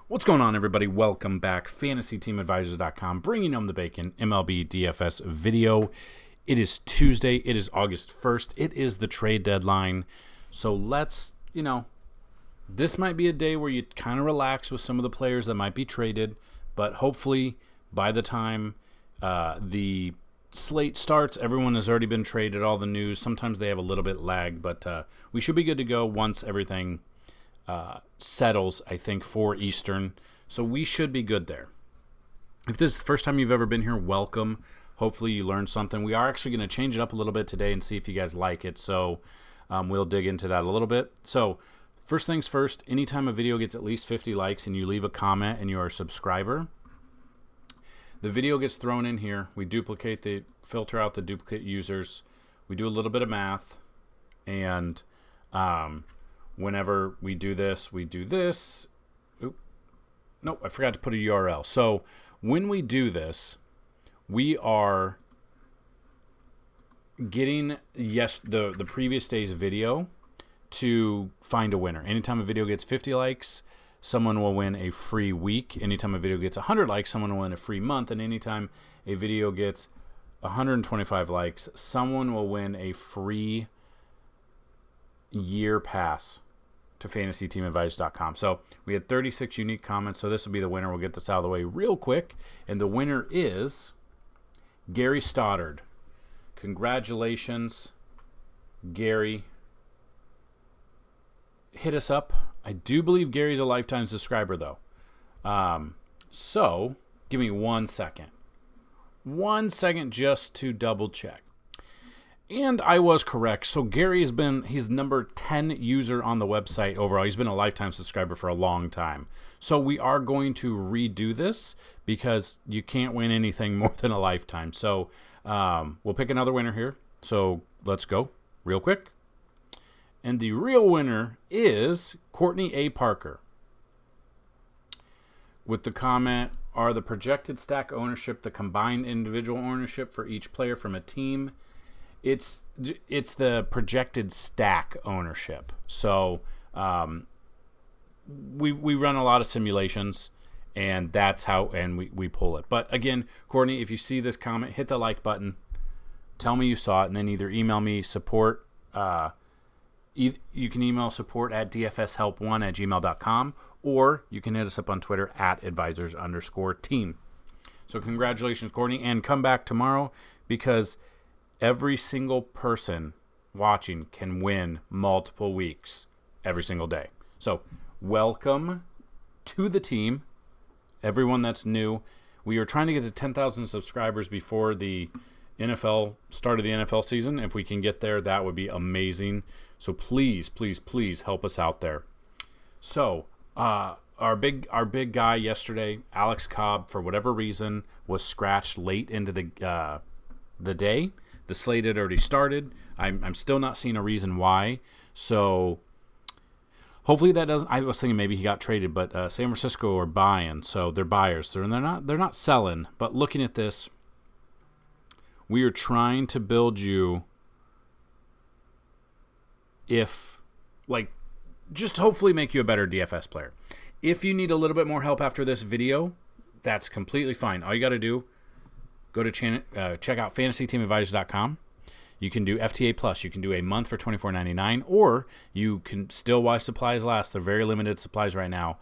What's going on, everybody? Welcome back. FantasyTeamAdvisors.com, bringing home the bacon, MLB DFS video. It is Tuesday. It is August 1st. It is the trade deadline. So let's, this might be a day where you kind of relax with some of the players that might be traded. But hopefully, by the time the slate starts, everyone has already been traded, all the news. Sometimes they have a little bit lag, but we should be good to go once everything settles, I think, for Eastern. So we should be good there. If this is the first time you've ever been here, welcome. Hopefully you learned something. We are actually going to change it up a little bit today and see if you guys like it. So we'll dig into that a little bit. So first things first, anytime a video gets at least 50 likes and you leave a comment and you're a subscriber, the video gets thrown in here. We filter out the duplicate users. We do a little bit of math, and whenever we do this, Nope, I forgot to put a URL. So when we do this, we are getting the previous day's video to find a winner. Anytime a video gets 50 likes, someone will win a free week. Anytime a video gets 100 likes, someone will win a free month. And anytime a video gets 125 likes, someone will win a free year pass to FantasyTeamAdvisors.com. So we had 36 unique comments, so this will be the winner. We'll get this out of the way real quick. And the winner is Gary Stoddard. Congratulations, Gary. Hit us up. I do believe Gary's a lifetime subscriber, though. So give me 1 second. 1 second just to double check. And I was correct. So Gary he's number 10 user on the website overall. He's been a lifetime subscriber for a long time. So we are going to redo this because you can't win anything more than a lifetime. So we'll pick another winner here. So let's go real quick. And the real winner is Courtney A. Parker. With the comment, are the projected stack ownership the combined individual ownership for each player from a team? It's the projected stack ownership. So we run a lot of simulations, and that's how we pull it. But again, Courtney, if you see this comment, hit the like button. Tell me you saw it, and then either email me support. You can email support at dfshelp1@gmail.com, or you can hit us up on Twitter at advisors_team. So congratulations, Courtney, and come back tomorrow because every single person watching can win multiple weeks every single day. So welcome to the team, everyone that's new. We are trying to get to 10,000 subscribers before the start of the NFL season. If we can get there, that would be amazing. So please, please, please help us out there. So our big guy yesterday, Alex Cobb, for whatever reason, was scratched late into the day. The slate had already started. I'm still not seeing a reason why. So hopefully that doesn't. I was thinking maybe he got traded, but San Francisco are buying, so they're buyers. They're not selling. But looking at this, we are trying to build you. Just hopefully make you a better DFS player. If you need a little bit more help after this video, that's completely fine. All you got to do, go to check out FantasyTeamAdvisors.com. You can do FTA Plus. You can do a month for $24.99, or you can still, while supplies last. They're very limited supplies right now.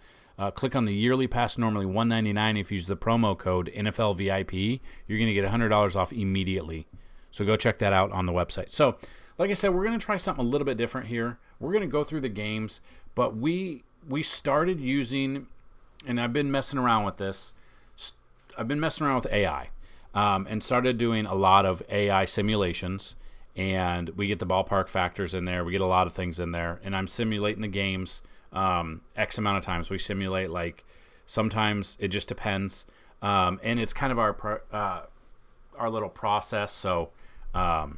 Click on the yearly pass, normally $199. If you use the promo code NFLVIP, you're going to get $100 off immediately. So go check that out on the website. So, like I said, we're going to try something a little bit different here. We're going to go through the games, but we started using, and I've been messing around with this. I've been messing around with AI. And started doing a lot of AI simulations, and we get the ballpark factors in there. We get a lot of things in there, and I'm simulating the games X amount of times. We simulate, sometimes it just depends, and it's kind of our little process. So we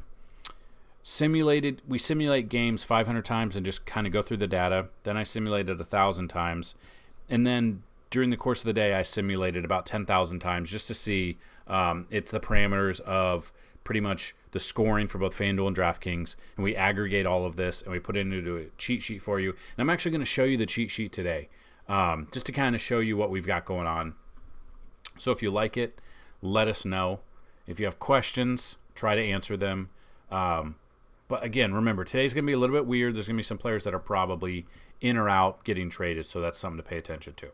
simulate games 500 times and just kind of go through the data. Then I simulated 1,000 times, and then during the course of the day, I simulated about 10,000 times just to see. It's the parameters of pretty much the scoring for both Fanduel and DraftKings, and we aggregate all of this and we put it into a cheat sheet for you. And I'm actually going to show you the cheat sheet today. just to kind of show you what we've got going on. So if you like it, let us know. If you have questions, try to answer them. But again, remember, today's going to be a little bit weird. There's going to be some players that are probably in or out getting traded, so that's something to pay attention to.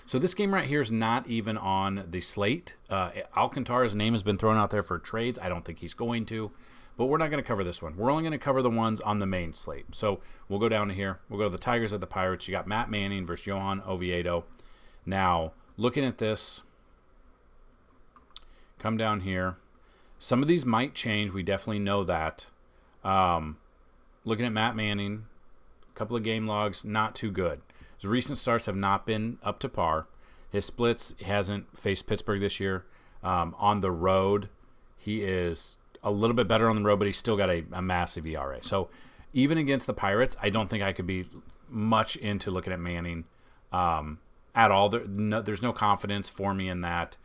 So this game right here is not even on the slate. Alcantara's name has been thrown out there for trades. I don't think he's going to, but we're not going to cover this one. We're only going to cover the ones on the main slate. So we'll go down to here. We'll go to the Tigers at the Pirates. You got Matt Manning versus Johan Oviedo. Now, looking at this, come down here. Some of these might change. We definitely know that. Looking at Matt Manning, a couple of game logs, not too good. His recent starts have not been up to par. His splits, hasn't faced Pittsburgh this year. On the road, he is a little bit better on the road, but he's still got a massive ERA. So even against the Pirates, I don't think I could be much into looking at Manning at all. There's no confidence for me in that.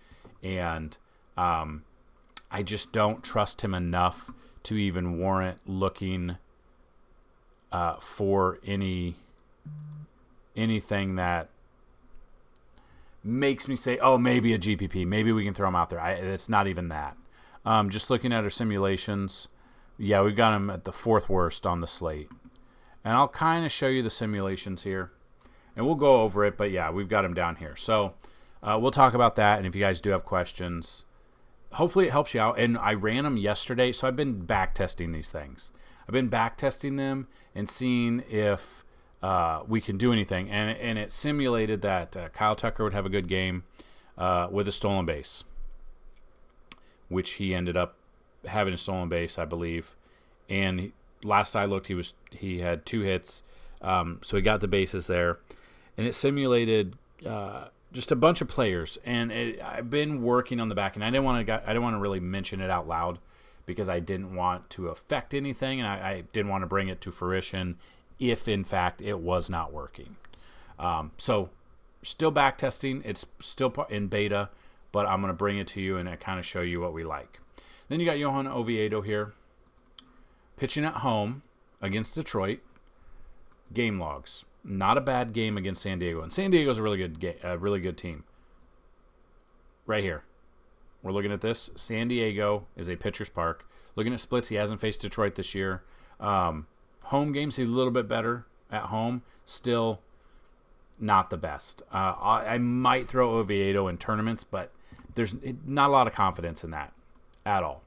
And I just don't trust him enough to even warrant looking for anything that makes me say, oh, maybe a GPP. Maybe we can throw him out there. It's not even that. Just looking at our simulations, yeah, we've got him at the 4th worst on the slate. And I'll kind of show you the simulations here. And we'll go over it, but yeah, we've got him down here. So we'll talk about that, and if you guys do have questions, hopefully it helps you out. And I ran them yesterday, so I've been back testing these things. I've been back testing them and seeing if we can do anything. And it simulated that Kyle Tucker would have a good game with a stolen base, which he ended up having a stolen base, I believe. And last I looked, he had 2 hits, so he got the bases there. And it simulated just a bunch of players. And I've been working on the back end. I didn't want to really mention it out loud because I didn't want to affect anything, and I didn't want to bring it to fruition if, in fact, it was not working. So still back testing. It's still in beta, but I'm going to bring it to you and kind of show you what we like. Then you got Johan Oviedo here, pitching at home against Detroit. Game logs. Not a bad game against San Diego. And San Diego's a really good team. Right here. We're looking at this. San Diego is a pitcher's park. Looking at splits, he hasn't faced Detroit this year. Home games, he's a little bit better at home. Still not the best. I might throw Oviedo in tournaments, but there's not a lot of confidence in that at all.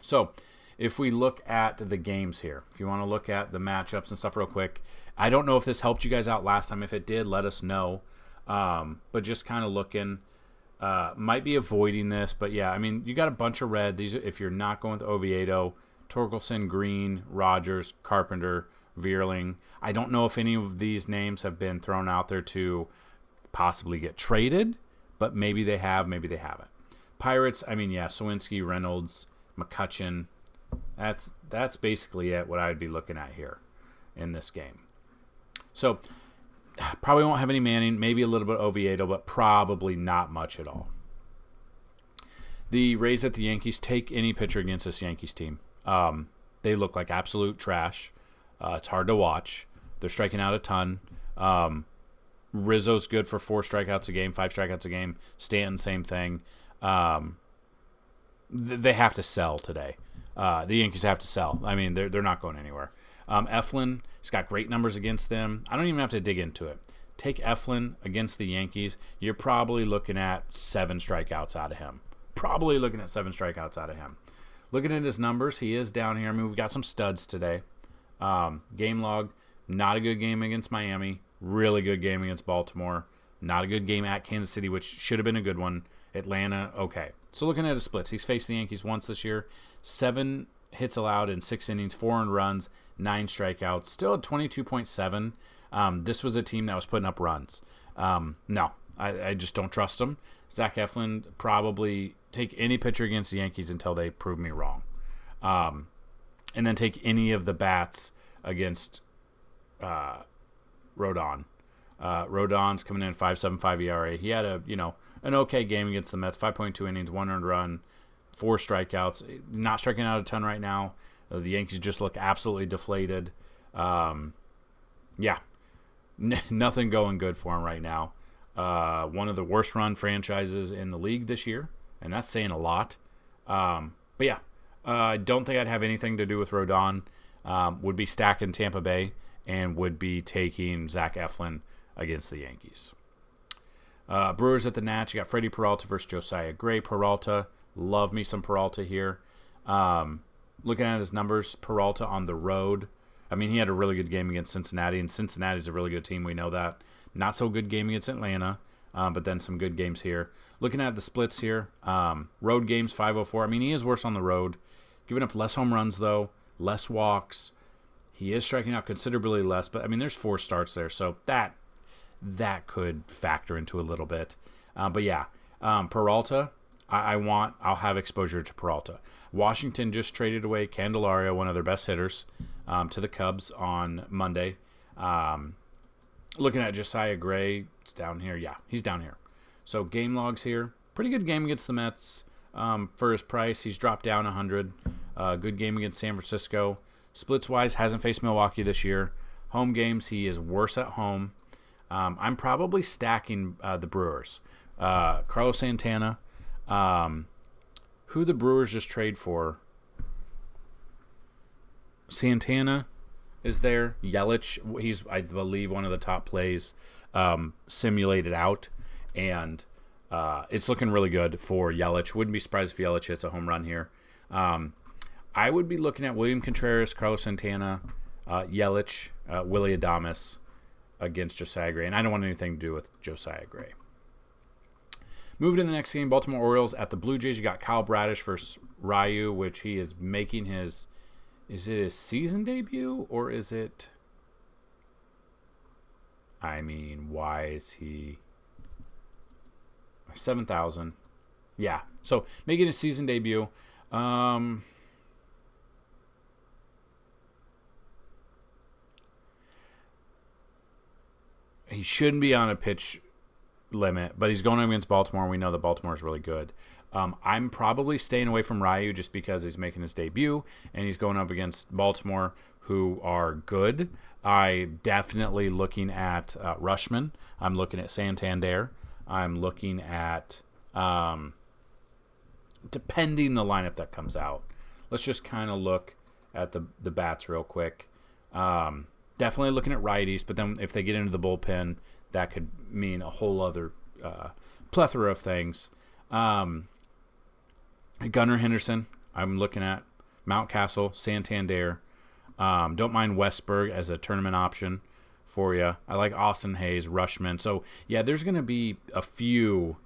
So if we look at the games here, if you want to look at the matchups and stuff real quick, I don't know if this helped you guys out last time. If it did, let us know. But just kind of looking, might be avoiding this. But yeah, I mean, you got a bunch of red. These, if you're not going with Oviedo, Torkelson, Green, Rogers, Carpenter, Vierling. I don't know if any of these names have been thrown out there to possibly get traded, but maybe they have, maybe they haven't. Pirates, I mean, yeah, Sawinski, Reynolds, McCutcheon. That's basically it, what I would be looking at here in this game. So probably won't have any Manning, maybe a little bit Oviedo, but probably not much at all. The Rays at the Yankees, take any pitcher against this Yankees team. They look like absolute trash. It's hard to watch. They're striking out a ton. Rizzo's good for 4 strikeouts a game, 5 strikeouts a game. Stanton, same thing. They have to sell today. The Yankees have to sell. I mean, they're not going anywhere. Eflin, he's got great numbers against them. I don't even have to dig into it. Take Eflin against the Yankees, you're probably looking at 7 strikeouts out of him. Looking at his numbers, he is down here. I mean, we've got some studs today. Game log, not a good game against Miami. Really good game against Baltimore. Not a good game at Kansas City, which should have been a good one. Atlanta, okay. So looking at his splits, he's faced the Yankees once this year. 7 hits allowed in 6 innings, 4 earned runs, 9 strikeouts. Still at 22.7. This was a team that was putting up runs. No, I just don't trust them. Zach Eflin, probably take any pitcher against the Yankees until they prove me wrong. And then take any of the bats against Rodon. Rodon's coming in 5.75 ERA. He had an okay game against the Mets. 5.2 innings, 1 earned run, 4 strikeouts. Not striking out a ton right now. The Yankees just look absolutely deflated. Yeah. nothing going good for him right now. One of the worst run franchises in the league this year, and that's saying a lot. But yeah, I don't think I'd have anything to do with Rodon. Would be stacking Tampa Bay and would be taking Zach Eflin against the Yankees. Brewers at the Nats. You got Freddie Peralta versus Josiah Gray. Peralta, love me some Peralta here. Looking at his numbers, Peralta on the road. I mean, he had a really good game against Cincinnati, and Cincinnati's a really good team. We know that. Not so good game against Atlanta, but then some good games here. Looking at the splits here, road games 504. I mean, he is worse on the road. Giving up less home runs, though, less walks. He is striking out considerably less, but I mean, there's 4 starts there, so that could factor into a little bit. But yeah, Peralta, I'll have exposure to Peralta. Washington just traded away Candelario, one of their best hitters, to the Cubs on Monday. Looking at Josiah Gray, it's down here. Yeah, he's down here. So game logs here. Pretty good game against the Mets. For his price, he's dropped down 100. Good game against San Francisco. Splits-wise, hasn't faced Milwaukee this year. Home games, he is worse at home. I'm probably stacking the Brewers. Carlos Santana, who the Brewers just trade for. Santana is there. Yelich, he's, I believe, one of the top plays simulated out. And it's looking really good for Yelich. Wouldn't be surprised if Yelich hits a home run here. I would be looking at William Contreras, Carlos Santana, Yelich, Willy Adames against Josiah Gray. And I don't want anything to do with Josiah Gray. Moving to the next game, Baltimore Orioles at the Blue Jays. You got Kyle Bradish versus Ryu, which he is making his... Is it his season debut, or is it... I mean, why is he... 7,000. Yeah, so making his season debut. He shouldn't be on a pitch limit, but he's going up against Baltimore, and we know that Baltimore is really good. I'm probably staying away from Ryu just because he's making his debut, and he's going up against Baltimore, who are good. I'm definitely looking at Rushman. I'm looking at Santander. I'm looking at, depending the lineup that comes out. Let's just kind of look at the bats real quick. Definitely looking at righties, but then if they get into the bullpen, that could mean a whole other plethora of things. Gunnar Henderson, I'm looking at Mountcastle, Santander. Don't mind Westberg as a tournament option for you. I like Austin Hayes, Rushman. So, yeah, there's going to be a few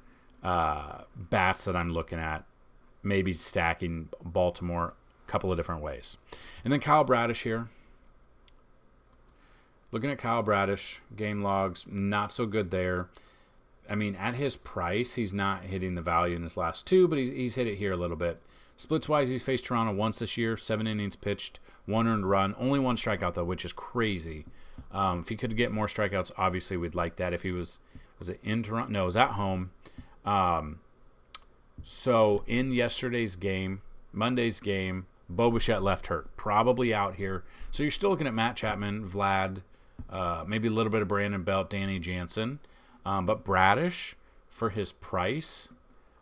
bats that I'm looking at, maybe stacking Baltimore a couple of different ways. And then Kyle Bradish here. Looking at Kyle Bradish, game logs, not so good there. I mean, at his price, he's not hitting the value in his last 2, but he's hit it here a little bit. Splits-wise, he's faced Toronto once this year, 7 innings pitched, 1 earned run, only 1 strikeout, though, which is crazy. If he could get more strikeouts, obviously we'd like that. If he was it in Toronto? No, it was at home. So in yesterday's game, Monday's game, Bo Bichette left hurt, probably out here. So you're still looking at Matt Chapman, Vlad, maybe a little bit of Brandon Belt, Danny Jansen. But Bradish, for his price,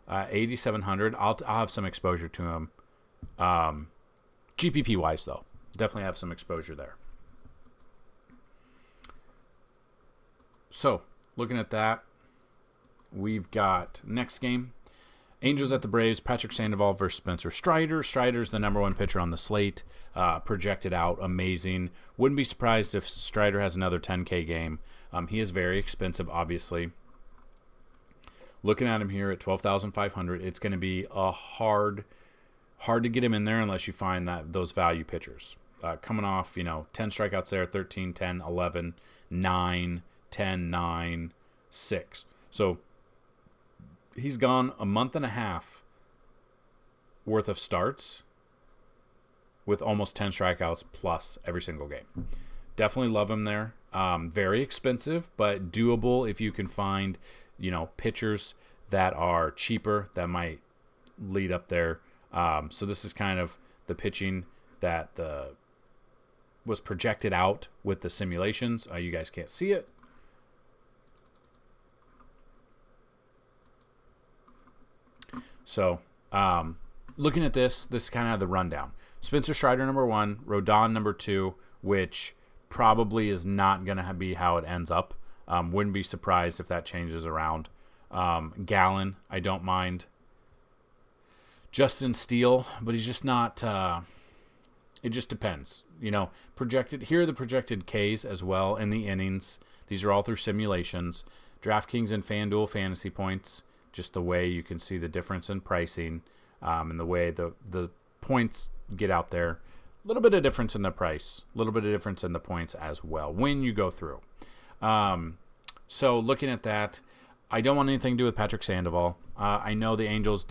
8,700, I'll have some exposure to him. GPP-wise, though, definitely have some exposure there. So, looking at that, we've got next game. Angels at the Braves, Patrick Sandoval versus Spencer Strider. Strider's the number 1 pitcher on the slate, projected out, amazing. Wouldn't be surprised if Strider has another 10K game. He is very expensive, obviously. Looking at him here at 12,500, it's going to be a hard to get him in there unless you find those value pitchers. Coming off, 10 strikeouts there, 13, 10, 11, 9, 10, 9, 6. So he's gone a month and a half worth of starts with almost 10 strikeouts plus every single game. Definitely love him there. Very expensive, but doable if you can find, pitchers that are cheaper that might lead up there. So this is kind of the pitching that was projected out with the simulations. You guys can't see it, So looking at this is kind of the rundown. Spencer Strider, number 1. Rodon, number 2, which probably is not going to be how it ends up. Wouldn't be surprised if that changes around. Gallen, I don't mind. Justin Steele, but he's just not. It just depends. Projected. Here are the projected Ks as well and the innings. These are all through simulations. DraftKings and Fanduel fantasy points. Just the way you can see the difference in pricing, and the way the points get out there. A little bit of difference in the price. A little bit of difference in the points as well when you go through. So looking at that, I don't want anything to do with Patrick Sandoval. I know the Angels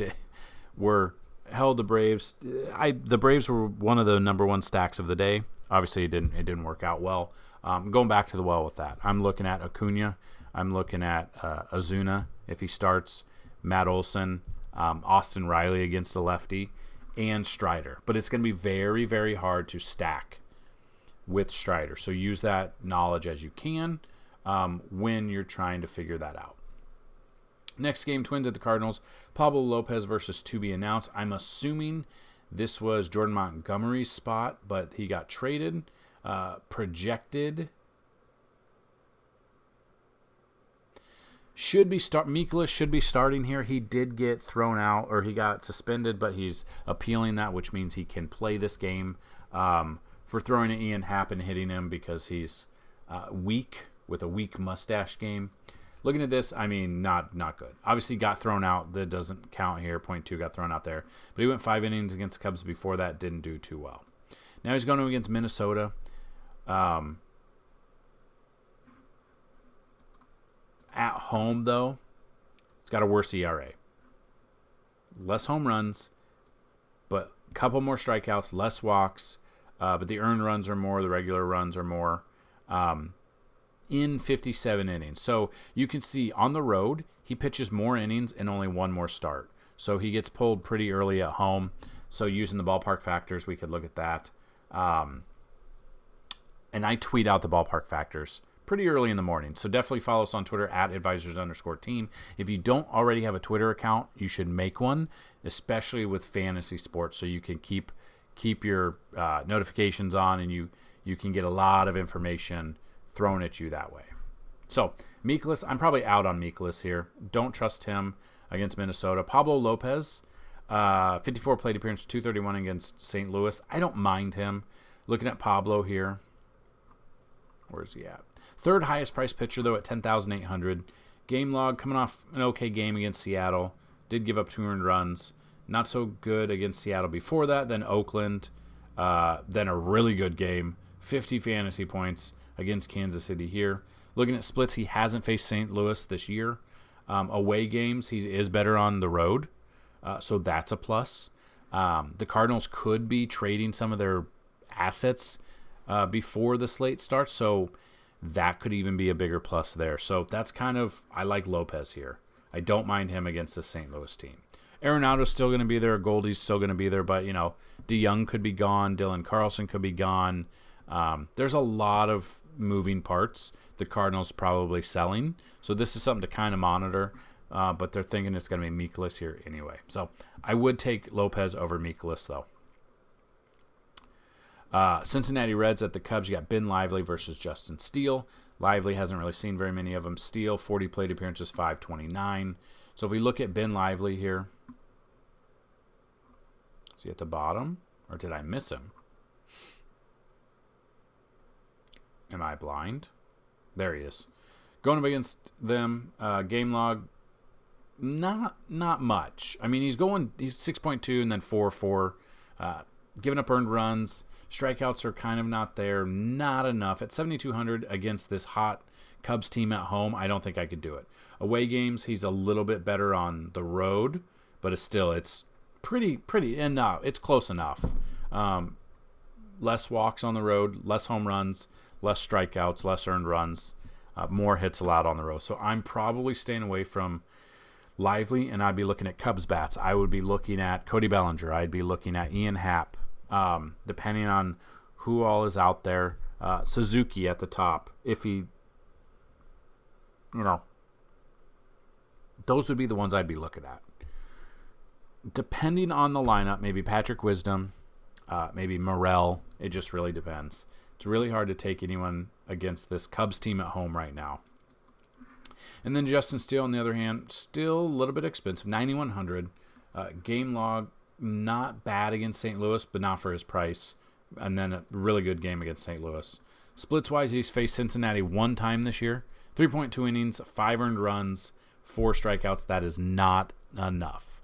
held the Braves. The Braves were one of the number 1 stacks of the day. Obviously, it didn't work out well. Going back to the well with that, I'm looking at Acuna. I'm looking at Ozuna if he starts, Matt Olson, Austin Riley against the lefty, and Strider. But it's going to be very, very hard to stack with Strider. So use that knowledge as you can when you're trying to figure that out. Next game, Twins at the Cardinals. Pablo Lopez versus to be announced. I'm assuming this was Jordan Montgomery's spot, but he got traded. Projected. Mikolas should be starting here. He did get thrown out, or he got suspended, but he's appealing that, which means he can play this game for throwing at Ian Happ and hitting him because he's weak with a weak mustache game. Looking at this, I mean, not good. Obviously, got thrown out. That doesn't count here. 0.2 got thrown out there. But he went 5 innings against the Cubs before that. Didn't do too well. Now he's going against Minnesota. At home, though, he's got a worse ERA. Less home runs, but a couple more strikeouts, less walks. But the earned runs are more. The regular runs are more. In 57 innings. So you can see on the road, he pitches more innings and only 1 more start. So he gets pulled pretty early at home. So using the ballpark factors, we could look at that. And I tweet out the ballpark factors pretty early in the morning. So definitely follow us on Twitter at @advisors_team. If you don't already have a Twitter account, you should make one, especially with fantasy sports, so you can keep your notifications on and you can get a lot of information thrown at you that way. So, Mikolas, I'm probably out on Mikolas here. Don't trust him against Minnesota. Pablo Lopez, 54 plate appearance, 231 against St. Louis. I don't mind him. Looking at Pablo here. Where's he at? Third highest priced pitcher, though, at 10,800. Game log coming off an okay game against Seattle. Did give up 2 earned runs. Not so good against Seattle before that. Then Oakland. Then a really good game. 50 fantasy points against Kansas City here. Looking at splits, he hasn't faced St. Louis this year. Away games, he is better on the road, so that's a plus. The Cardinals could be trading some of their assets before the slate starts, so that could even be a bigger plus there. So that's I like Lopez here. I don't mind him against the St. Louis team. Arenado's still going to be there. Goldie's still going to be there, but, DeYoung could be gone. Dylan Carlson could be gone. There's a lot of moving parts. The Cardinals probably selling. So this is something to kind of monitor. But they're thinking it's going to be Mikolas here anyway. So I would take Lopez over Mikolas, though. Cincinnati Reds at the Cubs. You got Ben Lively versus Justin Steele. Lively hasn't really seen very many of them. Steele, 40 plate appearances, 529. So if we look at Ben Lively here. Is he at the bottom? Or did I miss him? Am I blind? There he is. Going up against them, game log, not much. I mean, he's 6.2 and then 4.4. Giving up earned runs. Strikeouts are kind of not there. Not enough. At 7,200 against this hot Cubs team at home, I don't think I could do it. Away games, he's a little bit better on the road, but it's pretty, and it's close enough. Less walks on the road, less home runs, less strikeouts, less earned runs, more hits allowed on the road. So I'm probably staying away from Lively, and I'd be looking at Cubs bats. I would be looking at Cody Bellinger. I'd be looking at Ian Happ, depending on who all is out there. Suzuki at the top. If he, those would be the ones I'd be looking at. depending on the lineup, maybe Patrick Wisdom, maybe Morel. It just really depends. It's really hard to take anyone against this Cubs team at home right now. And then Justin Steele, on the other hand, still a little bit expensive, 9,100. Game log, not bad against St. Louis, but not for his price. And then a really good game against St. Louis. Splits-wise, he's faced Cincinnati one time this year. 3.2 innings, 5 earned runs, 4 strikeouts. That is not enough.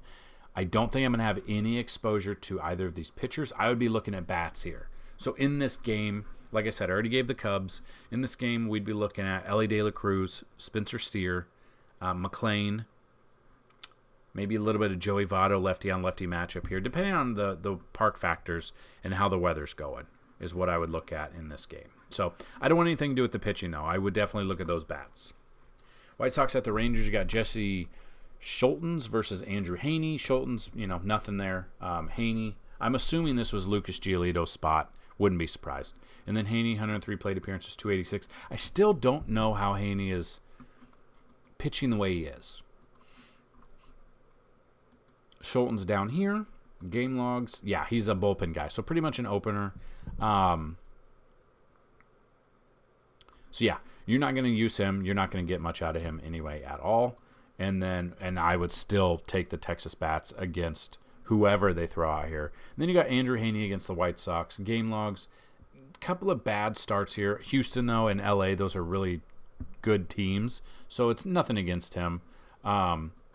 I don't think I'm going to have any exposure to either of these pitchers. I would be looking at bats here. So in this game, like I said, I already gave the Cubs. In this game, we'd be looking at Ellie De La Cruz, Spencer Steer, McLean, maybe a little bit of Joey Votto, lefty-on-lefty matchup here, depending on the park factors and how the weather's going, is what I would look at in this game. So I don't want anything to do with the pitching, though. I would definitely look at those bats. White Sox at the Rangers, you got Jesse Schultens versus Andrew Haney. Schultens, nothing there. Haney, I'm assuming this was Lucas Giolito's spot. Wouldn't be surprised. And then Haney, 103 plate appearances, 286. I still don't know how Haney is pitching the way he is. Schultens down here. Game logs. Yeah, he's a bullpen guy. So pretty much an opener. So yeah, you're not going to use him. You're not going to get much out of him anyway at all. And I would still take the Texas bats against whoever they throw out here. And then you got Andrew Haney against the White Sox. Game logs. Couple of bad starts here. Houston, though, and LA, those are really good teams. So it's nothing against him.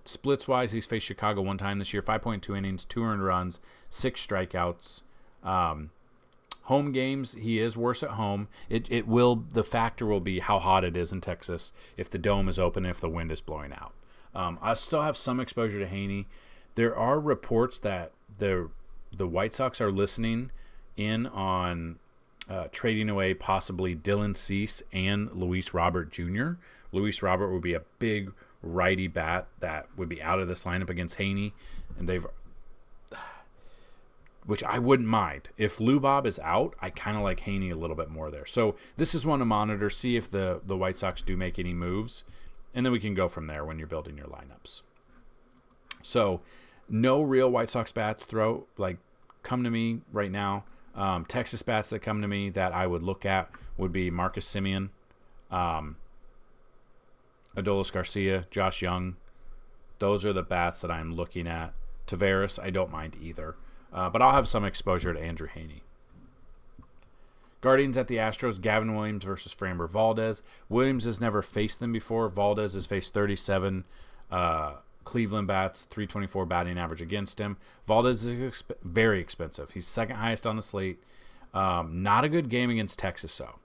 Splits-wise, he's faced Chicago one time this year. 5.2 innings, 2 earned runs, 6 strikeouts. Home games, he is worse at home. The factor will be how hot it is in Texas, if the dome is open, if the wind is blowing out. I still have some exposure to Haney. There are reports that the White Sox are listening in on trading away possibly Dylan Cease and Luis Robert Jr. Luis Robert would be a big righty bat that would be out of this lineup against Haney, and which I wouldn't mind. If Lou Bob is out, I kind of like Haney a little bit more there. So this is one to monitor, see if the White Sox do make any moves, and then we can go from there when you're building your lineups. So no real White Sox bats come to me right now. Texas bats that come to me that I would look at would be Marcus Semien, Adolis Garcia, Josh Young. Those are the bats that I'm looking at. Taveras, I don't mind either. But I'll have some exposure to Andrew Haney. Guardians at the Astros, Gavin Williams versus Framber Valdez. Williams has never faced them before. Valdez has faced 37 Cleveland bats, 324 batting average against him. Valdez is very expensive. He's second highest on the slate. Not a good game against Texas, though.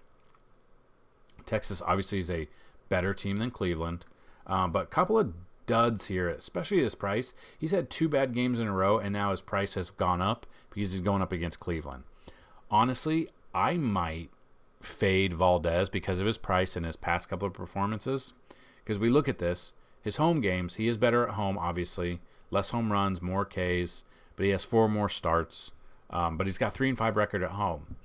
Texas obviously is a better team than Cleveland. But a couple of duds here, especially his price. He's had 2 bad games in a row, and now his price has gone up because he's going up against Cleveland. Honestly, I might fade Valdez because of his price and his past couple of performances. Because we look at this, his home games, he is better at home, obviously. Less home runs, more Ks, but he has 4 more starts. But he's got 3-5 record at home.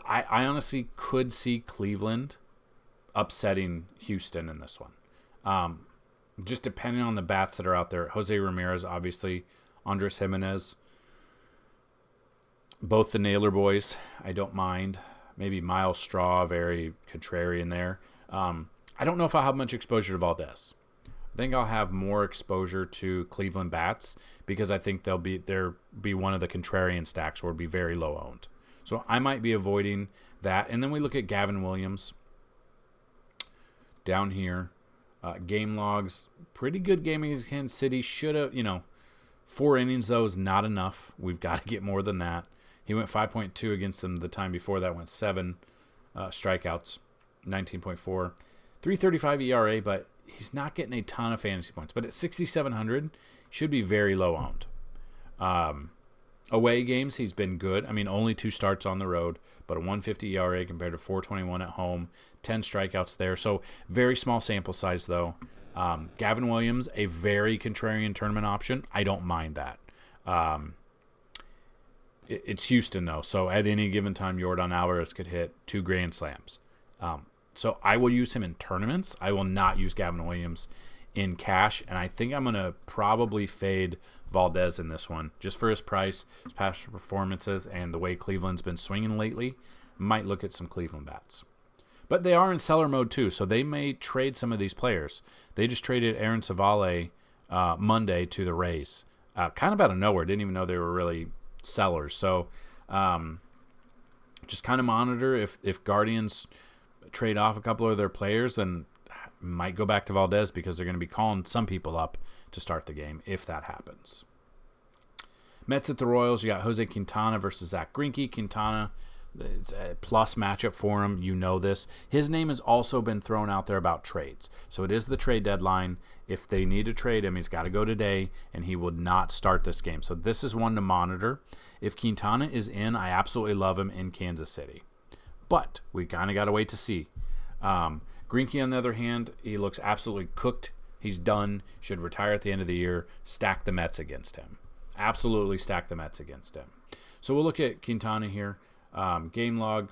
I honestly could see Cleveland upsetting Houston in this one. Just depending on the bats that are out there. Jose Ramirez, obviously. Andres Jimenez. Both the Naylor boys, I don't mind. Maybe Miles Straw, very contrarian there. I don't know if I'll have much exposure to Valdez. I think I'll have more exposure to Cleveland bats because I think they'll be one of the contrarian stacks where it'll be very low owned. So I might be avoiding that. And then we look at Gavin Williams down here. Game logs, pretty good game against Kansas City. Should have, 4 innings, though, is not enough. We've got to get more than that. He went 5.2 against them the time before that, went 7 strikeouts, 19.4. 3.35 ERA, but he's not getting a ton of fantasy points. But at 6,700, should be very low owned. Away games, he's been good. I mean, only 2 starts on the road, but a 1.50 ERA compared to 4.21 at home. 10 strikeouts there. So very small sample size, though. Gavin Williams, a very contrarian tournament option. I don't mind that. It's Houston, though. So at any given time, Yordan Alvarez could hit 2 grand slams. So I will use him in tournaments. I will not use Gavin Williams in cash, and I think I'm going to probably fade Valdez in this one just for his price, his past performances, and the way Cleveland's been swinging lately. Might look at some Cleveland bats. But they are in seller mode too, so they may trade some of these players. They just traded Aaron Savale Monday to the Rays. Kind of out of nowhere. Didn't even know they were really sellers. So just kind of monitor if Guardians trade off a couple of their players, then might go back to Valdez because they're going to be calling some people up to start the game if that happens. Mets at the Royals, you got Jose Quintana versus Zach Greinke. Quintana, it's a plus matchup for him. You know this. His name has also been thrown out there about trades. So it is the trade deadline. If they need to trade him, he's got to go today, and he would not start this game. So this is one to monitor. If Quintana is in, I absolutely love him in Kansas City. But we kind of got to wait to see. Greinke, on the other hand, he looks absolutely cooked. He's done. Should retire at the end of the year. Stack the Mets against him. Absolutely stack the Mets against him. So we'll look at Quintana here. Game log,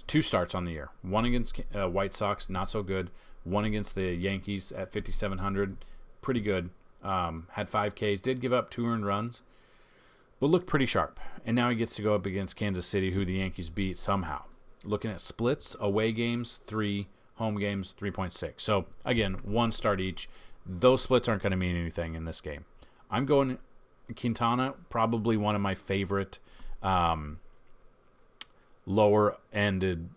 2 starts on the year. One against White Sox, not so good. One against the Yankees at 5,700, pretty good. Had 5 Ks, did give up 2 earned runs, but looked pretty sharp. And now he gets to go up against Kansas City, who the Yankees beat somehow. Looking at splits, away games, 3, home games, 3.6. So, again, 1 start each. Those splits aren't going to mean anything in this game. I'm going Quintana, probably one of my favorite lower-ended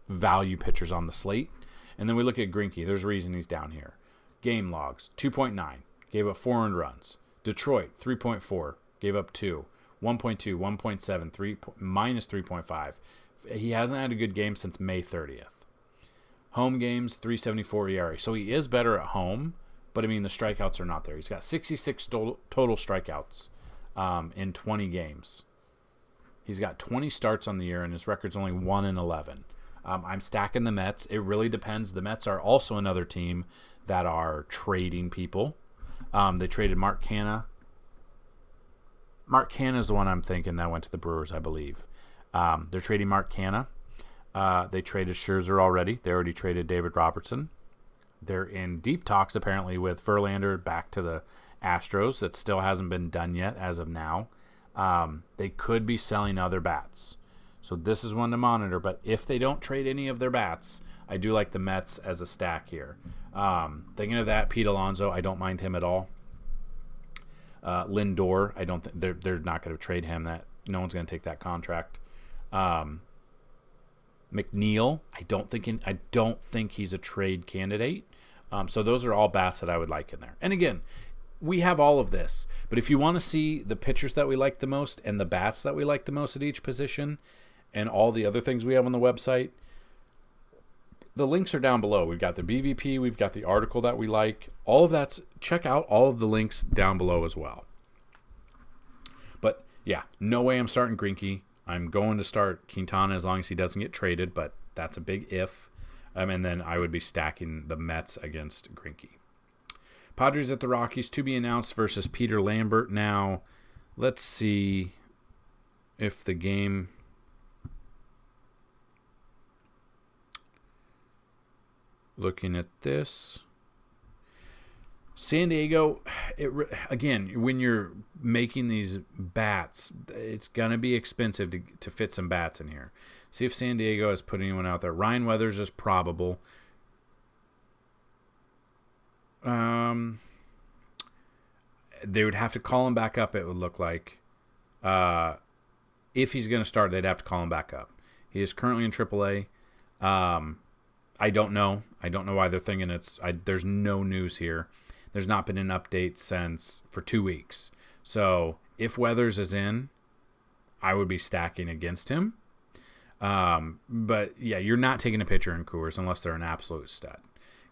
value pitchers on the slate. And then we look at Greinke. There's a reason he's down here. Game logs, 2.9. Gave up 4 earned runs. Detroit, 3.4. Gave up 2. 1.2, 1.7, 3, minus 3.5. He hasn't had a good game since May 30th. Home games, 3.74 ERA. So he is better at home, but, I mean, the strikeouts are not there. He's got 66 total strikeouts in 20 games. He's got 20 starts on the year, and his record's only 1-11. I'm stacking the Mets. It really depends. The Mets are also another team that are trading people. They traded Mark Canha. Mark Canha is the one I'm thinking that went to the Brewers, I believe. They're trading Mark Canha. They traded Scherzer already. They already traded David Robertson. They're in deep talks, apparently, with Verlander back to the Astros. That still hasn't been done yet as of now. They could be selling other bats. So this is one to monitor. But if they don't trade any of their bats, I do like the Mets as a stack here. Thinking of that, Pete Alonso, I don't mind him at all. Lindor, I don't think they're not going to trade him. That no one's going to take that contract. McNeil, I don't think he's a trade candidate. So those are all bats that I would like in there. And again, we have all of this, but if you want to see the pitchers that we like the most and the bats that we like the most at each position and all the other things we have on the website, the links are down below. We've got the BVP, we've got the article that we like. All of that's, check out all of the links down below as well. But yeah, no way I'm starting Greinke. I'm going to start Quintana as long as he doesn't get traded, but that's a big if. And then I would be stacking the Mets against Greinke. Padres at the Rockies, to be announced versus Peter Lambert. Now, let's see if the game... Looking at this... San Diego, again, when you're making these bats, it's going to be expensive to fit some bats in here. See if San Diego has put anyone out there. Ryan Weathers is probable. They would have to call him back up, it would look like. If he's going to start, they'd have to call him back up. He is currently in AAA. I don't know. I don't know why they're thinking there's no news here. There's not been an update for 2 weeks. So if Weathers is in, I would be stacking against him. But yeah, you're not taking a pitcher in Coors unless they're an absolute stud.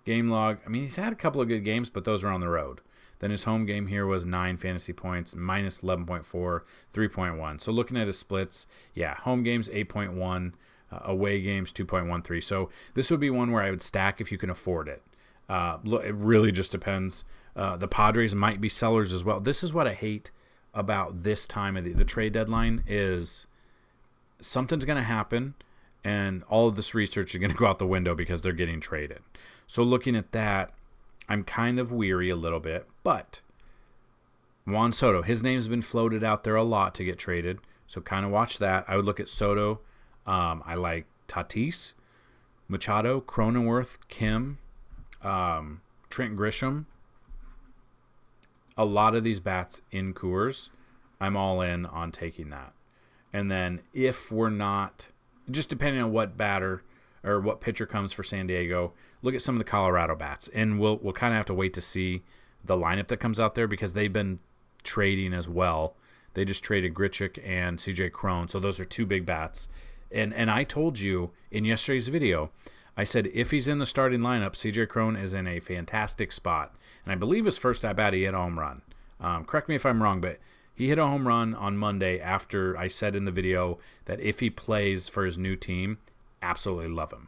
Game log, I mean, he's had a couple of good games, but those are on the road. Then his home game here was 9 fantasy points, minus 11.4, 3.1. So looking at his splits, yeah, home games 8.1, away games 2.13. So this would be one where I would stack if you can afford it. It really just depends. The Padres might be sellers as well. This is what I hate about this time of the trade deadline is something's going to happen, and all of this research is going to go out the window because they're getting traded. So looking at that, I'm kind of weary a little bit, but Juan Soto, his name's been floated out there a lot to get traded, so kind of watch that. I would look at Soto. I like Tatis, Machado, Cronenworth, Kim, Trent Grisham. A lot of these bats in Coors, I'm all in on taking that. And then if we're not, just depending on what batter or what pitcher comes for San Diego, look at some of the Colorado bats. And we'll kind of have to wait to see the lineup that comes out there because they've been trading as well. They just traded Grichuk and CJ Cron. So those are two big bats. And I told you in yesterday's video, I said if he's in the starting lineup, CJ Cron is in a fantastic spot. And I believe his first at-bat he hit a home run. Correct me if I'm wrong, but he hit a home run on Monday after I said in the video that if he plays for his new team, absolutely love him.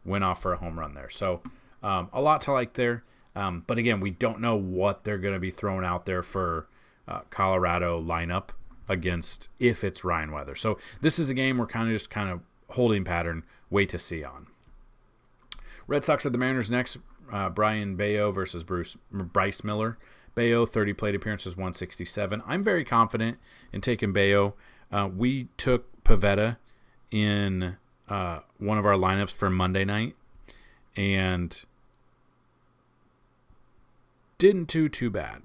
Went off for a home run there. So a lot to like there. But again, we don't know what they're going to be throwing out there for Colorado lineup against if it's Ryan Weather. So this is a game we're kind of holding pattern, wait to see on. Red Sox at the Mariners next. Brian Bayo versus Bryce Miller. Bayo, 30 plate appearances, 167. I'm very confident in taking Bayo. We took Pivetta in one of our lineups for Monday night and didn't do too bad.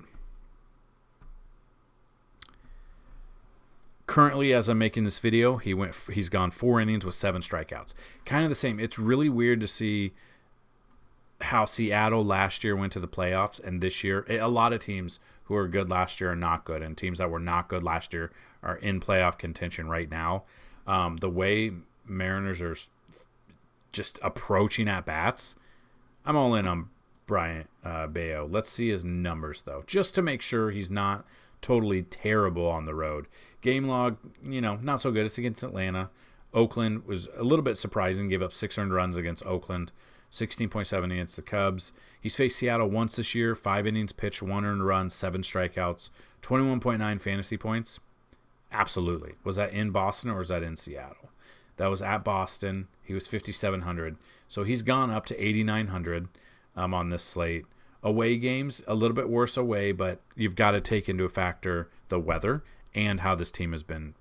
Currently, as I'm making this video, he's gone 4 innings with 7 strikeouts. Kind of the same. It's really weird to see how Seattle last year went to the playoffs, and this year, a lot of teams who were good last year are not good, and teams that were not good last year are in playoff contention right now. The way Mariners are just approaching at bats, I'm all in on Brian Bayo. Let's see his numbers, though, just to make sure he's not totally terrible on the road. Game log, not so good. It's against Atlanta. Oakland was a little bit surprising, gave up 6 earned runs against Oakland. 16.7 against the Cubs. He's faced Seattle once this year, 5 innings pitched, 1 earned run, 7 strikeouts, 21.9 fantasy points. Absolutely. Was that in Boston or was that in Seattle? That was at Boston. He was 5,700. So he's gone up to 8,900 on this slate. Away games, a little bit worse away, but you've got to take into factor the weather and how this team has been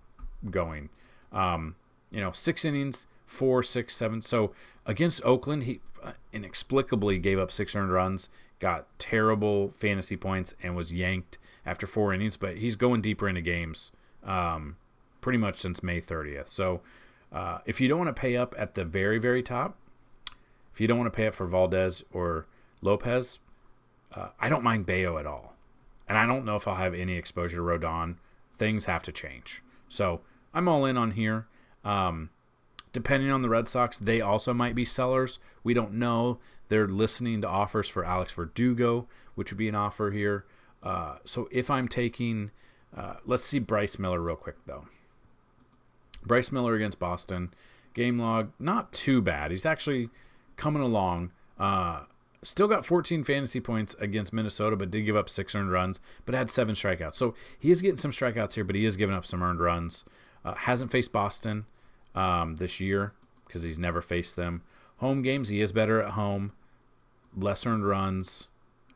going. 6 innings, 4, 6, 7. So against Oakland, he inexplicably gave up 6 earned runs, got terrible fantasy points, and was yanked after 4 innings. But he's going deeper into games pretty much since May 30th. So if you don't want to pay up at the very, very top, if you don't want to pay up for Valdez or Lopez, I don't mind Bayo at all. And I don't know if I'll have any exposure to Rodon. Things have to change. So I'm all in on here. Depending on the Red Sox, they also might be sellers. We don't know. They're listening to offers for Alex Verdugo, which would be an offer here. So if I'm taking, let's see Bryce Miller real quick, though. Bryce Miller against Boston. Game log, not too bad. He's actually coming along. Still got 14 fantasy points against Minnesota, but did give up 6 earned runs, but had 7 strikeouts. So he is getting some strikeouts here, but he is giving up some earned runs. Hasn't faced Boston this year because he's never faced them. Home games, he is better at home. Less earned runs.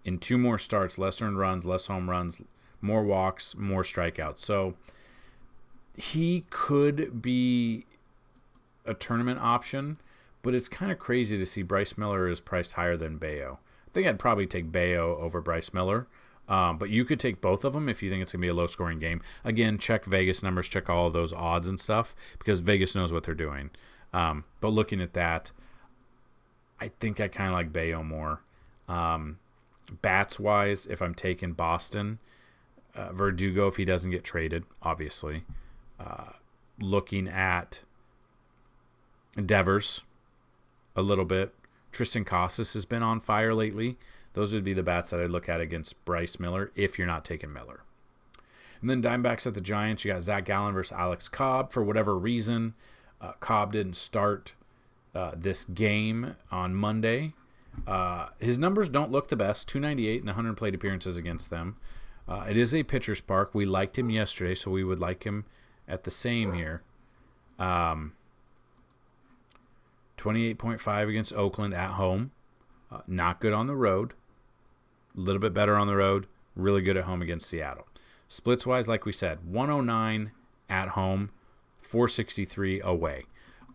In 2 more starts, less earned runs, less home runs, more walks, more strikeouts. So he could be a tournament option, but it's kind of crazy to see Bryce Miller is priced higher than Bayo. I think I'd probably take Bayo over Bryce Miller. But you could take both of them if you think it's going to be a low-scoring game. Again, check Vegas numbers, check all of those odds and stuff, because Vegas knows what they're doing. But looking at that, I think I kind of like Bayo more. Bats-wise, if I'm taking Boston, Verdugo if he doesn't get traded, obviously. Looking at Devers a little bit. Tristan Casas has been on fire lately. Those would be the bats that I'd look at against Bryce Miller if you're not taking Miller. And then Diamondbacks at the Giants. You got Zach Gallen versus Alex Cobb. For whatever reason, Cobb didn't start this game on Monday. His numbers don't look the best. 298 and 100 plate appearances against them. It is a pitcher's park. We liked him yesterday, so we would like him at the same here. 28.5 against Oakland at home. Not good on the road. a little bit better on the road, really good at home against Seattle. Splits-wise, like we said, 109 at home, 463 away.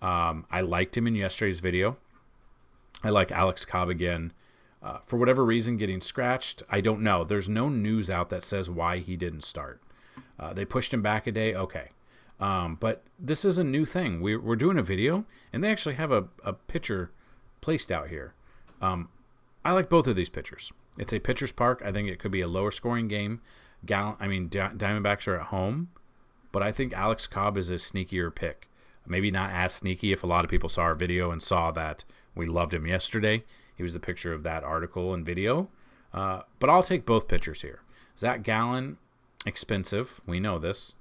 I liked him in yesterday's video. I like Alex Cobb again. For whatever reason, getting scratched, I don't know. There's no news out that says why he didn't start. They pushed him back a day, okay. But this is a new thing. We're doing a video, and they actually have a pitcher placed out here. I like both of these pitchers. It's a pitcher's park. I think it could be a lower scoring game. Diamondbacks are at home, but I think Alex Cobb is a sneakier pick. Maybe not as sneaky if a lot of people saw our video and saw that we loved him yesterday. He was the picture of that article and video. But I'll take both pitchers here. Zach Gallen, expensive. We know this.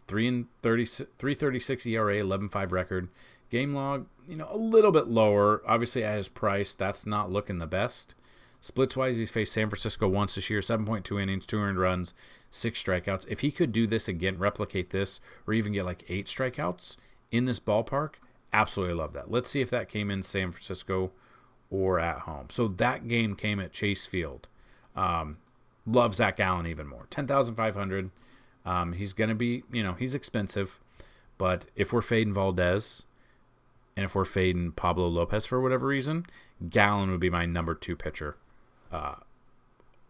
3.36 ERA, 11.5 record. Game log, a little bit lower. Obviously, at his price, that's not looking the best. Splits-wise, he's faced San Francisco once this year, 7.2 innings, 2 earned runs, 6 strikeouts. If he could do this again, replicate this, or even get like 8 strikeouts in this ballpark, absolutely love that. Let's see if that came in San Francisco or at home. So that game came at Chase Field. Love Zach Gallen even more. 10,500. He's going to be, he's expensive. But if we're fading Valdez and if we're fading Pablo Lopez for whatever reason, Gallen would be my number 2 pitcher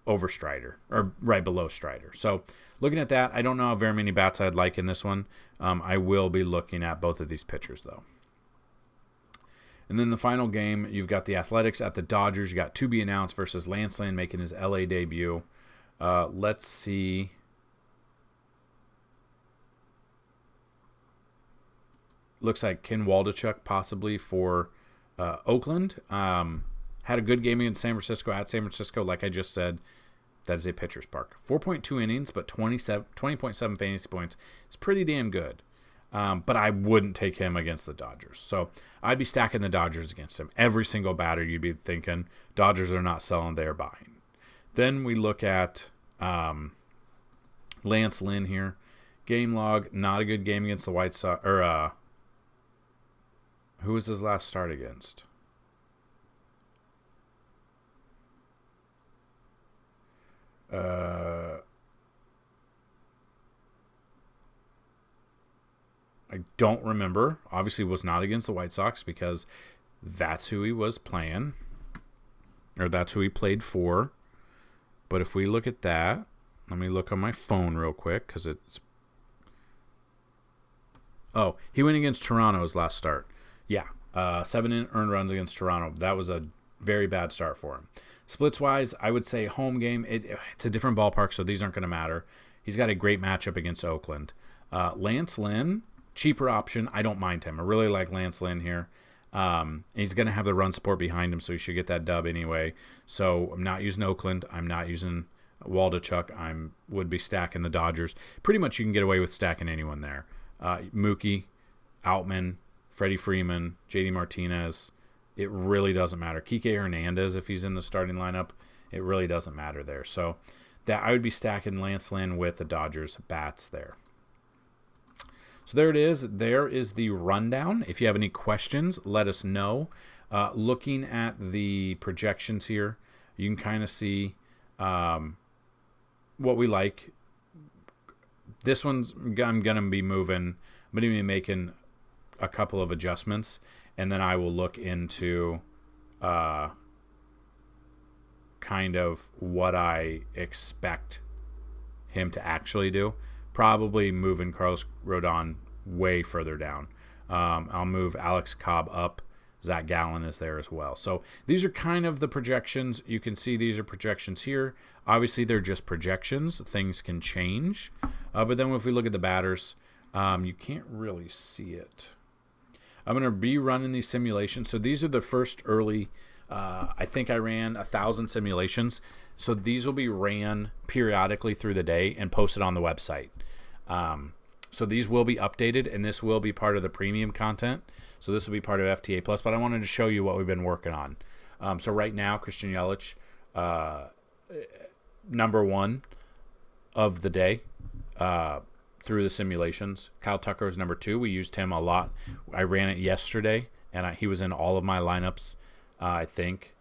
over Strider, or right below Strider. So looking at that, I don't know how very many bats I'd like in this one. I will be looking at both of these pitchers, though. And then the final game, you've got the Athletics at the Dodgers. You got to be announced versus Lance Lynn making his LA debut. Let's see. Looks like Ken Waldichuk possibly for Oakland. Had a good game against San Francisco at San Francisco. Like I just said, that is a pitcher's park. 4.2 innings, but 20.7 fantasy points. It's pretty damn good. But I wouldn't take him against the Dodgers. So I'd be stacking the Dodgers against him. Every single batter you'd be thinking, Dodgers are not selling, they're buying. Then we look at Lance Lynn here. Game log, not a good game against the White Sox. Who was his last start against? I don't remember. Obviously, was not against the White Sox because that's who he was playing, or that's who he played for. But if we look at that, let me look on my phone real quick because it's. Oh, he went against Toronto his last start. Yeah, 7 earned runs against Toronto. That was a very bad start for him. Splits-wise, I would say home game. It's a different ballpark, so these aren't going to matter. He's got a great matchup against Oakland. Lance Lynn, cheaper option. I don't mind him. I really like Lance Lynn here. He's going to have the run support behind him, so he should get that dub anyway. So I'm not using Oakland. I'm not using Waldichuk. Would be stacking the Dodgers. Pretty much you can get away with stacking anyone there. Mookie, Outman, Freddie Freeman, JD Martinez. It really doesn't matter. Kike Hernandez, if he's in the starting lineup, it really doesn't matter there. So that I would be stacking Lance Lynn with the Dodgers bats there. So there it is. There is the rundown. If you have any questions, let us know. Looking at the projections here, you can kind of see what we like. This one's I'm going to be moving. I'm going to be making a couple of adjustments, and then I will look into kind of what I expect him to actually do. Probably moving Carlos Rodon way further down. I'll move Alex Cobb up. Zach Gallen is there as well. So these are kind of the projections. You can see these are projections here. Obviously, they're just projections. Things can change. But then if we look at the batters, you can't really see it. I'm going to be running these simulations. So these are the first early, I think I ran 1,000 simulations. So these will be ran periodically through the day and posted on the website. So these will be updated, and this will be part of the premium content. So this will be part of FTA Plus, but I wanted to show you what we've been working on. So right now, Christian Yelich, number 1 of the day through the simulations. Kyle Tucker is number 2. We used him a lot. I ran it yesterday, and he was in all of my lineups, I think,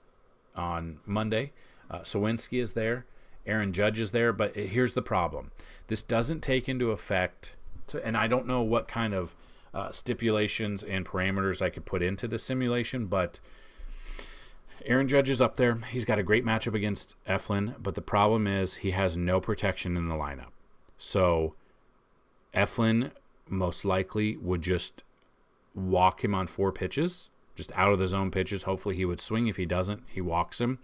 on Monday. Sawinski is there. Aaron Judge is there. But here's the problem. This doesn't take into effect, and I don't know what kind of stipulations and parameters I could put into the simulation, but Aaron Judge is up there. He's got a great matchup against Eflin, but the problem is he has no protection in the lineup. So Eflin most likely would just walk him on 4 pitches, just out of the zone pitches. Hopefully he would swing. If he doesn't, he walks him.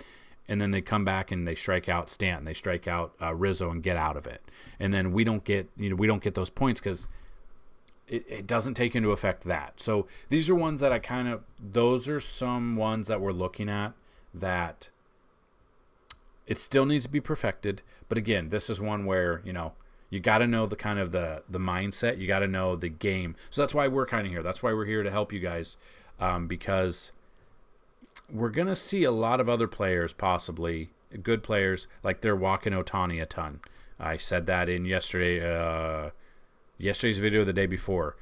And then they come back and they strike out Stanton. They strike out Rizzo and get out of it. And then we don't get those points because it doesn't take into effect that. So these are ones that those are some ones that we're looking at that it still needs to be perfected. But again, this is one where, you got to know the kind of the mindset. You got to know the game. So that's why we're kind of here. That's why we're here to help you guys, because we're going to see a lot of other players, possibly good players, like they're walking Ohtani a ton. I said that in yesterday's video the day before.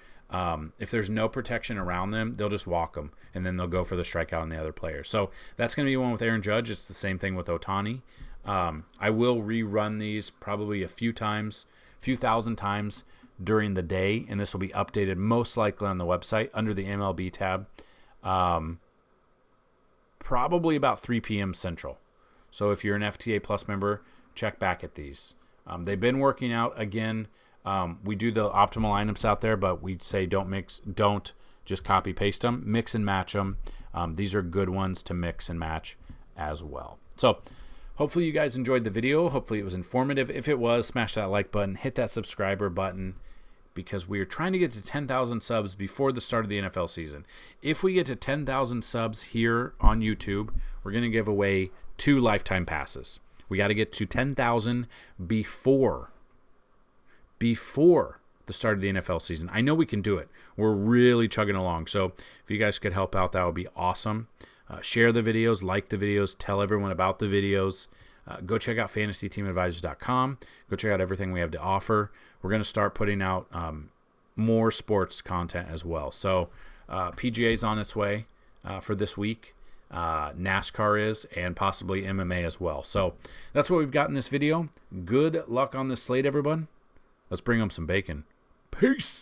If there's no protection around them, they'll just walk them, and then they'll go for the strikeout on the other player. So that's going to be one with Aaron Judge. It's the same thing with Ohtani. I will rerun these probably a few thousand times during the day, and this will be updated most likely on the website under the MLB tab, probably about 3 p.m. Central. So if you're an FTA Plus member, check back at these. They've been working out. Again, we do the optimal lineups out there, but we say don't just copy paste them, mix and match them. These are good ones to mix and match as well. So hopefully you guys enjoyed the video. Hopefully it was informative. If it was, smash that like button, hit that subscriber button, because we are trying to get to 10,000 subs before the start of the NFL season. If we get to 10,000 subs here on YouTube, we're going to give away 2 lifetime passes. We got to get to 10,000 before the start of the NFL season. I know we can do it. We're really chugging along. So if you guys could help out, that would be awesome. Share the videos, like the videos, tell everyone about the videos. Go check out FantasyTeamAdvisors.com. Go check out everything we have to offer. We're going to start putting out more sports content as well. So PGA is on its way for this week. NASCAR is, and possibly MMA as well. So that's what we've got in this video. Good luck on this slate, everyone. Let's bring them some bacon. Peace.